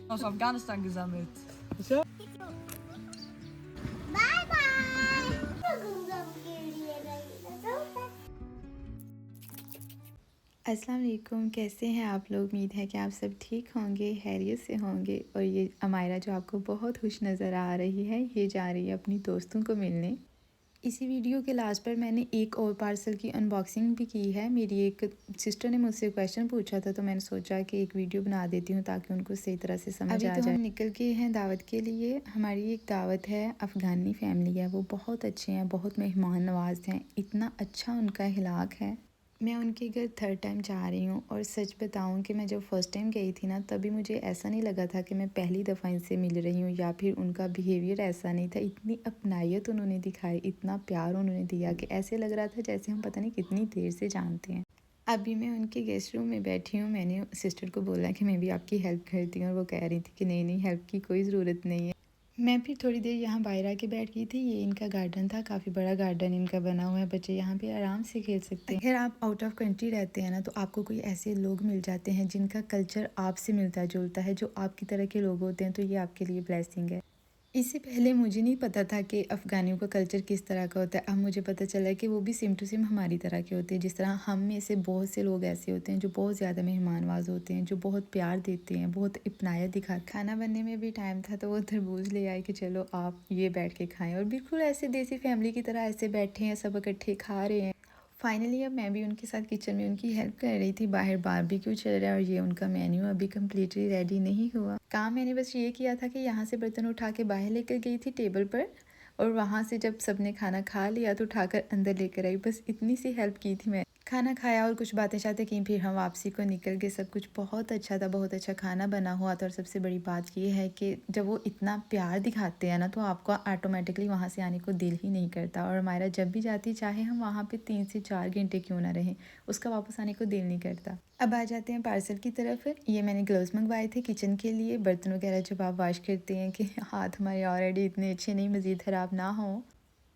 Aus Afghanistan gesammelt. Bye bye. अस्सलाम वालेकुम, कैसे हैं आप लोग। उम्मीद है कि आप सब ठीक होंगे, खैरियत से होंगे। और ये अमायरा जो आपको बहुत खुश नज़र आ रही है, ये जा रही है अपनी दोस्तों को मिलने। इसी वीडियो के लास्ट पर मैंने एक और पार्सल की अनबॉक्सिंग भी की है। मेरी एक सिस्टर ने मुझसे क्वेश्चन पूछा था, तो मैंने सोचा कि एक वीडियो बना देती हूँ ताकि उनको सही तरह से समझ आ जाए। अभी तो हम निकल गए हैं दावत के लिए। हमारी एक दावत है, अफ़गानी फैमिली है, वो बहुत अच्छे हैं, बहुत मेहमान नवाज हैं, इतना अच्छा उनका अखलाक है। मैं उनके घर थर्ड टाइम जा रही हूँ और सच बताऊँ कि मैं जब फ़र्स्ट टाइम गई थी ना, तभी मुझे ऐसा नहीं लगा था कि मैं पहली दफ़ा इनसे मिल रही हूँ, या फिर उनका बिहेवियर ऐसा नहीं था। इतनी अपनायत उन्होंने दिखाई, इतना प्यार उन्होंने दिया कि ऐसे लग रहा था जैसे हम पता नहीं कितनी देर से जानते हैं। अभी मैं उनके गेस्ट रूम में बैठी हूँ। मैंने सिस्टर को बोला कि मैं भी आपकी हेल्प करती हूँ, और वो कह रही थी कि नहीं नहीं, हेल्प की कोई ज़रूरत नहीं है। मैं फिर थोड़ी देर यहाँ बाहर आके बैठ गई थी। ये इनका गार्डन था, काफ़ी बड़ा गार्डन इनका बना हुआ है, बच्चे यहाँ पे आराम से खेल सकते हैं। अगर आप आउट ऑफ कंट्री रहते हैं ना, तो आपको कोई ऐसे लोग मिल जाते हैं जिनका कल्चर आपसे मिलता जुलता है, जो आपकी तरह के लोग होते हैं, तो ये आपके लिए ब्लेसिंग है। इससे पहले मुझे नहीं पता था कि अफ़गानियों का कल्चर किस तरह का होता है। अब मुझे पता चला है कि वो भी सेम टू सेम हमारी तरह के होते हैं। जिस तरह हम में से बहुत से लोग ऐसे होते हैं जो बहुत ज़्यादा मेहमान नवाज होते हैं, जो बहुत प्यार देते हैं, बहुत अपनायत दिखाते। खाना बनने में भी टाइम था, तो वो तरबूज ले आए कि चलो आप ये बैठ के खाएं, और बिल्कुल ऐसे देसी फैमिली की तरह ऐसे बैठे हैं, सब इकट्ठे खा रहे हैं। फाइनली अब मैं भी उनके साथ किचन में उनकी हेल्प कर रही थी। बाहर बारबेक्यू चल रहा है और ये उनका मेन्यू अभी कम्प्लीटली रेडी नहीं हुआ। काम मैंने बस ये किया था कि यहाँ से बर्तन उठा के बाहर लेकर गई थी टेबल पर, और वहाँ से जब सबने खाना खा लिया तो उठाकर अंदर लेकर आई। बस इतनी सी हेल्प की थी मैं। खाना खाया और कुछ बातें शातें की, फिर हम वापसी को निकल गए। सब कुछ बहुत अच्छा था, बहुत अच्छा खाना बना हुआ था। और सबसे बड़ी बात ये है कि जब वो इतना प्यार दिखाते हैं ना, तो आपको ऑटोमेटिकली वहाँ से आने को दिल ही नहीं करता। और हमारा जब भी जाती, चाहे हम वहाँ पे 3 से 4 घंटे क्यों ना रहें, उसका वापस आने को दिल नहीं करता। अब आ जाते हैं पार्सल की तरफ। ये मैंने ग्लव्स मंगवाए थे किचन के लिए। बर्तन वगैरह जब आप वॉश करते हैं कि हाथ हमारे ऑलरेडी इतने अच्छे नहीं, मज़ीद ख़राब ना हो।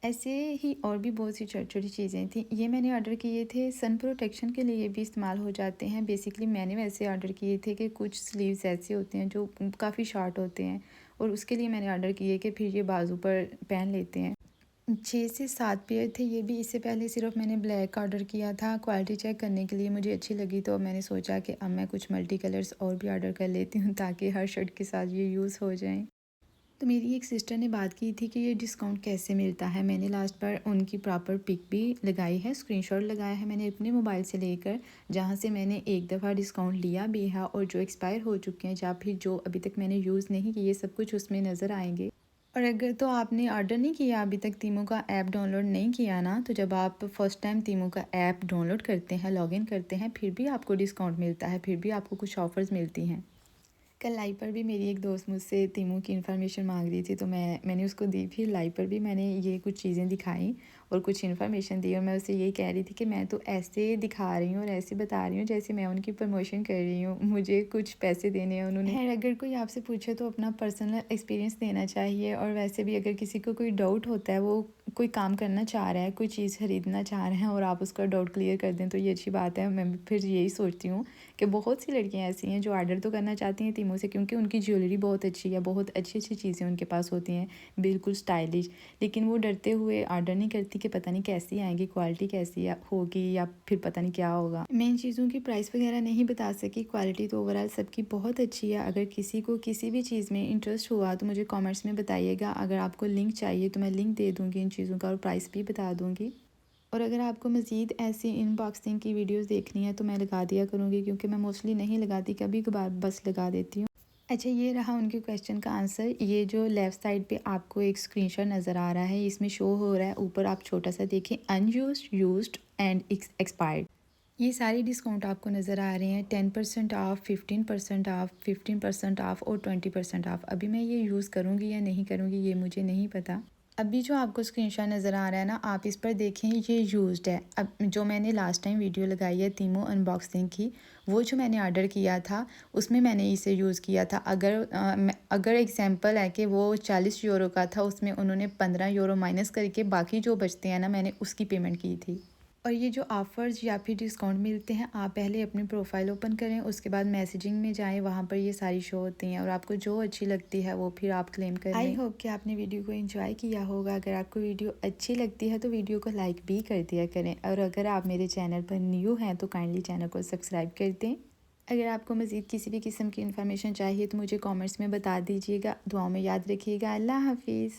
ऐसे ही और भी बहुत सी छोटी छोटी चीज़ें थी। ये मैंने ऑर्डर किए थे, सन प्रोटेक्शन के लिए भी इस्तेमाल हो जाते हैं। बेसिकली मैंने वैसे ऑर्डर किए थे कि कुछ स्लीव्स ऐसे होते हैं जो काफ़ी शॉर्ट होते हैं, और उसके लिए मैंने ऑर्डर किए कि फिर ये बाजू पर पहन लेते हैं। 6 से 7 पेयर थे ये भी। इससे पहले सिर्फ मैंने ब्लैक ऑर्डर किया था क्वालिटी चेक करने के लिए, मुझे अच्छी लगी, तो मैंने सोचा कि अब मैं कुछ मल्टी कलर्स और भी ऑर्डर कर लेती हूँ ताकि हर शर्ट के साथ ये यूज़ हो जाएं। तो मेरी एक सिस्टर ने बात की थी कि ये डिस्काउंट कैसे मिलता है। मैंने लास्ट पर उनकी प्रॉपर पिक भी लगाई है, स्क्रीनशॉट लगाया है मैंने अपने मोबाइल से लेकर, जहाँ से मैंने एक दफ़ा डिस्काउंट लिया भी है, और जो एक्सपायर हो चुके हैं या फिर जो अभी तक मैंने यूज़ नहीं किए, सब कुछ उसमें नज़र आएंगे। और अगर तो आपने ऑर्डर नहीं किया अभी तक, तीमो का ऐप डाउनलोड नहीं किया ना, तो जब आप फ़र्स्ट टाइम तीमो का ऐप डाउनलोड करते हैं, लॉगिन करते हैं, फिर भी आपको डिस्काउंट मिलता है, फिर भी आपको कुछ ऑफ़र्स मिलती हैं। कल लाइव पर भी मेरी एक दोस्त मुझसे तीमू की इन्फॉर्मेशन मांग रही थी, तो मैंने उसको दी। फिर लाइव पर भी मैंने ये कुछ चीज़ें दिखाई और कुछ इन्फॉर्मेशन दी, और मैं उससे यही कह रही थी कि मैं तो ऐसे दिखा रही हूँ और ऐसे बता रही हूँ जैसे मैं उनकी प्रमोशन कर रही हूँ, मुझे कुछ पैसे देने हैं उन्होंने। खैर, अगर कोई आपसे पूछे तो अपना पर्सनल एक्सपीरियंस देना चाहिए। और वैसे भी अगर किसी को कोई डाउट होता है, वो कोई काम करना चाह रहा है, कोई चीज़ ख़रीदना चाह रहे हैं, और आप उसका डाउट क्लियर कर दें, तो ये अच्छी बात है। मैं फिर यही सोचती हूँ कि बहुत सी लड़कियां ऐसी हैं जो ऑर्डर तो करना चाहती हैं तीमो से, क्योंकि उनकी ज्वेलरी बहुत अच्छी है, बहुत अच्छी अच्छी चीज़ें उनके पास होती हैं, बिल्कुल स्टाइलिश, लेकिन वो डरते हुए ऑर्डर नहीं करती कि पता नहीं कैसी आएंगी, क्वालिटी कैसी होगी, या फिर पता नहीं क्या होगा। मैं इन चीज़ों की प्राइस वगैरह नहीं बता सकी। क्वालिटी तो ओवरऑल सबकी बहुत अच्छी है। अगर किसी को किसी भी चीज़ में इंटरेस्ट हुआ तो मुझे कॉमेंट्स में बताइएगा। अगर आपको लिंक चाहिए तो मैं लिंक दे दूँगी इन चीज़ों का, और प्राइस भी बता दूँगी। और अगर आपको मज़ीद ऐसी अनबॉक्सिंग की वीडियोस देखनी है तो मैं लगा दिया करूँगी, क्योंकि मैं मोस्टली नहीं लगाती, कभी कभार बस लगा देती हूँ। अच्छा, ये रहा उनके क्वेश्चन का आंसर। ये जो लेफ़्ट साइड पे आपको एक स्क्रीनशॉट नज़र आ रहा है, इसमें शो हो रहा है, ऊपर आप छोटा सा देखें, अनयूज्ड, यूज्ड एंड एक्सपायर्ड। ये सारे डिस्काउंट आपको नज़र आ रहे हैं। 10% ऑफ, 15% ऑफ, 15% ऑफ और 20% ऑफ। अभी मैं ये यूज़ करूँगी या नहीं करूँगी ये मुझे नहीं पता। अभी जो आपको स्क्रीनशॉट नज़र आ रहा है ना, आप इस पर देखें, ये यूज्ड है। अब जो मैंने लास्ट टाइम वीडियो लगाई है तीमो अनबॉक्सिंग की, वो जो मैंने ऑर्डर किया था उसमें मैंने इसे यूज़ किया था। अगर एग्जांपल है कि वो 40 यूरो का था, उसमें उन्होंने 15 यूरो माइनस करके बाकी जो बचते हैं ना, मैंने उसकी पेमेंट की थी। और ये जो ऑफ़र्स या फिर डिस्काउंट मिलते हैं, आप पहले अपनी प्रोफाइल ओपन करें, उसके बाद मैसेजिंग में जाएं, वहाँ पर ये सारी शो होती हैं और आपको जो अच्छी लगती है वो फिर आप क्लेम कर लें। आई होप कि आपने वीडियो को एंजॉय किया होगा। अगर आपको वीडियो अच्छी लगती है तो वीडियो को लाइक भी कर दिया करें, और अगर आप मेरे चैनल पर न्यू हैं तो काइंडली चैनल को सब्सक्राइब कर दें। अगर आपको मज़ीद किसी भी किस्म की इन्फॉर्मेशन चाहिए तो मुझे कॉमेंट्स में बता दीजिएगा। दुआओं में याद रखिएगा। अल्लाह हाफिज़।